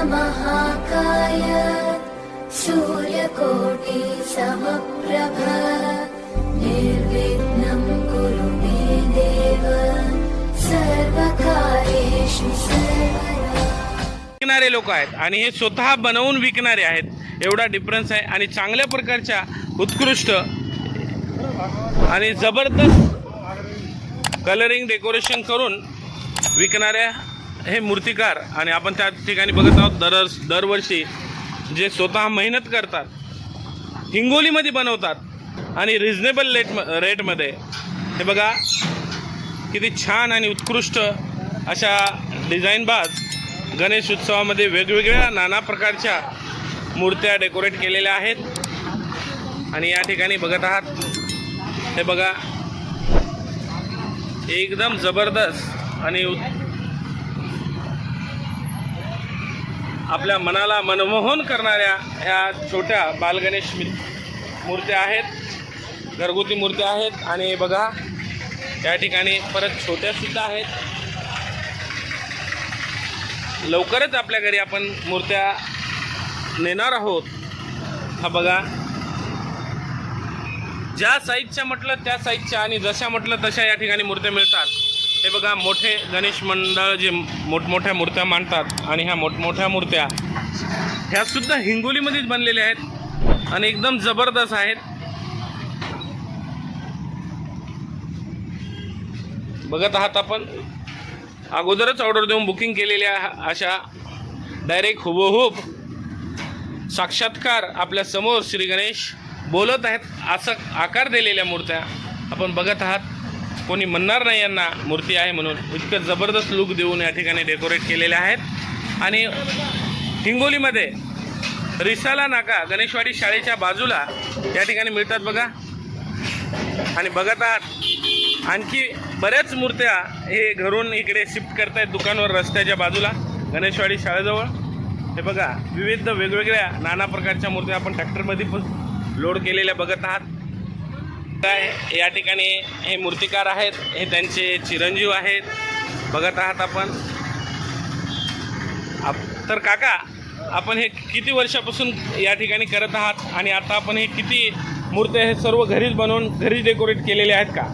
महाकाय सूर्यकोटि समप्रभ निर्विघ्नं कुरु मे देव सर्वकार्येषु सर्वदा। विकणारे लोक आहेत आणि हे स्वतः बनवून विकणारे आहेत, एवढा डिफरन्स आहे। आणि चांगल्या प्रकारच्या उत्कृष्ट आणि जबरदस्त कलरिंग डेकोरेशन करून विकणाऱ्या हे मूर्तिकार आणि आपण त्या ठिकाणी बघत आहोत दरवर्षी जे स्वतः मेहनत करतात, हिंगोलीमध्ये बनवतात आणि रिजनेबल रेटमध्ये। हे बघा किती छान आणि उत्कृष्ट अशा डिझाईनबाज गणेश उत्सवामध्ये वेगवेगळ्या नाना प्रकारच्या मूर्त्या डेकोरेट केलेल्या आहेत। आणि या ठिकाणी बघत आहात, हे बघा एकदम जबरदस्त आणि आपल्या मनाला मनमोहन करणाऱ्या ह्या छोट्या बालगणेश मूर्त्या आहेत, घरगुती मूर्त्या आहेत। आणि बघा या ठिकाणी परत छोट्यासुद्धा आहेत। लवकरच आपल्या घरी आपण मूर्त्या नेणार आहोत। हा बघा ज्या साईजच्या म्हटलं त्या साईजच्या आणि जशा म्हटलं तशा या ठिकाणी मूर्त्या मिळतात। हे बघा मोठे गणेश मंडळ जे मोठमोठ्या मूर्त्या मांडतात आणि ह्या मोठमोठ्या मूर्त्या ह्यासुद्धा हिंगोलीमध्येच बनलेल्या आहेत आणि एकदम जबरदस्त आहेत। बघत आहात आपण अगोदरच ऑर्डर देऊन बुकिंग केलेल्या अशा डायरेक्ट हुबहूब साक्षात्कार आपल्या समोर श्री गणेश बोलत आहेत असं आकार दिलेल्या मूर्त्या आपण बघत आहात। कोणी म्हणणार नाही यांना मूर्ती आहे म्हणून, इतकं जबरदस्त लुक देऊन या ठिकाणी डेकोरेट केलेल्या आहेत। आणि हिंगोलीमध्ये रिसाला नाका गणेशवाडी शाळेच्या बाजूला या ठिकाणी मिळतात बघा। आणि बघत आहात आणखी बऱ्याच मूर्त्या हे घरून इकडे शिफ्ट करतायत दुकानवर रस्त्याच्या बाजूला गणेशवाडी शाळेजवळ। हे बघा विविध वेगवेगळ्या नाना प्रकारच्या मूर्त्या आपण ट्रॅक्टरमध्ये पण लोड केलेल्या बघत आहात। काय या ठिकाणी हे मूर्तिकार आहेत, हे त्यांचे चिरंजीव आहेत, बघत आहात आपण। तर काका आपण हे किती वर्षापासून या ठिकाणी करत आहात आणि आता आपण हे किती मूर्त्या हे सर्व घरीच बनवून घरीच डेकोरेट केलेले आहेत का?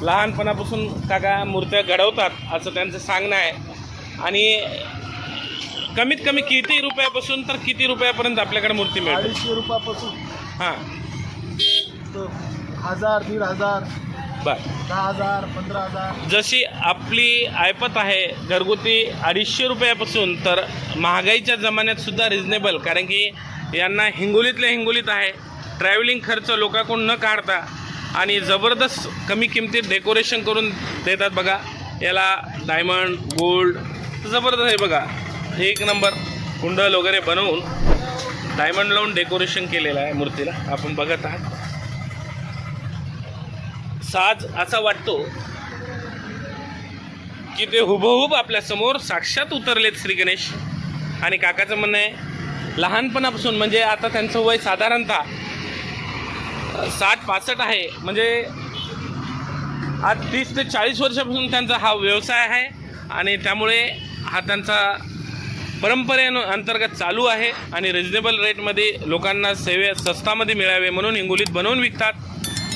लहानपणापासून काका मूर्त्या घडवतात असं त्यांचं सांगणं आहे। आणि कमीत कमी किती रुपयापासून तर किती रुपयापर्यंत आपल्याकडे मूर्ती मिळते? 250 रुपयापासून हां 1000, 1500, बर 10,000, 15,000। जशी आपली ऐपत आहे घरगुती 250 रुपयापासून, तर महागाईच्या जमान्यात सुद्धा रिजनेबल, कारण की यांना हिंगोलीतल्या हिंगोलीत आहे, ट्रॅव्हलिंग खर्च लोकांकडून न काढता आणि जबरदस्त कमी किमतीत डेकोरेशन करून देतात बघा। याला डायमंड गोल्ड जबरदस्त आहे बघा, एक नंबर कुंडल वगैरे बनवून डायमंड लावून डेकोरेशन केलेलं आहे मूर्तीला आपण बघत आहात। साज असा वाटतो की ते हुबहूब आपल्या समोर साक्षात उतरलेत श्री गणेश। आणि काकाचं म्हणणं आहे लहानपणापासून, म्हणजे आता त्यांचं वय साधारणतः 60-65 आहे, म्हणजे आज 30 ते 40 वर्षापासून त्यांचा हा व्यवसाय आहे। आणि त्यामुळे हा त्यांचा परंपरेअंतर्गत चालू आहे आणि रिजनेबल रेटमध्ये लोकांना सेवे स्वस्तामध्ये मिळावे म्हणून हिंगोलीत बनवून विकतात।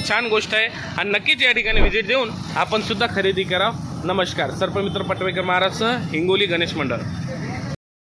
छान गोष्ट आहे आणि नक्कीच या ठिकाणी व्हिजिट देऊन आपण सुद्धा खरेदी करा। नमस्कार, सर्पमित्र पटवेकर महाराजसह हिंगोली गणेश मंडळ।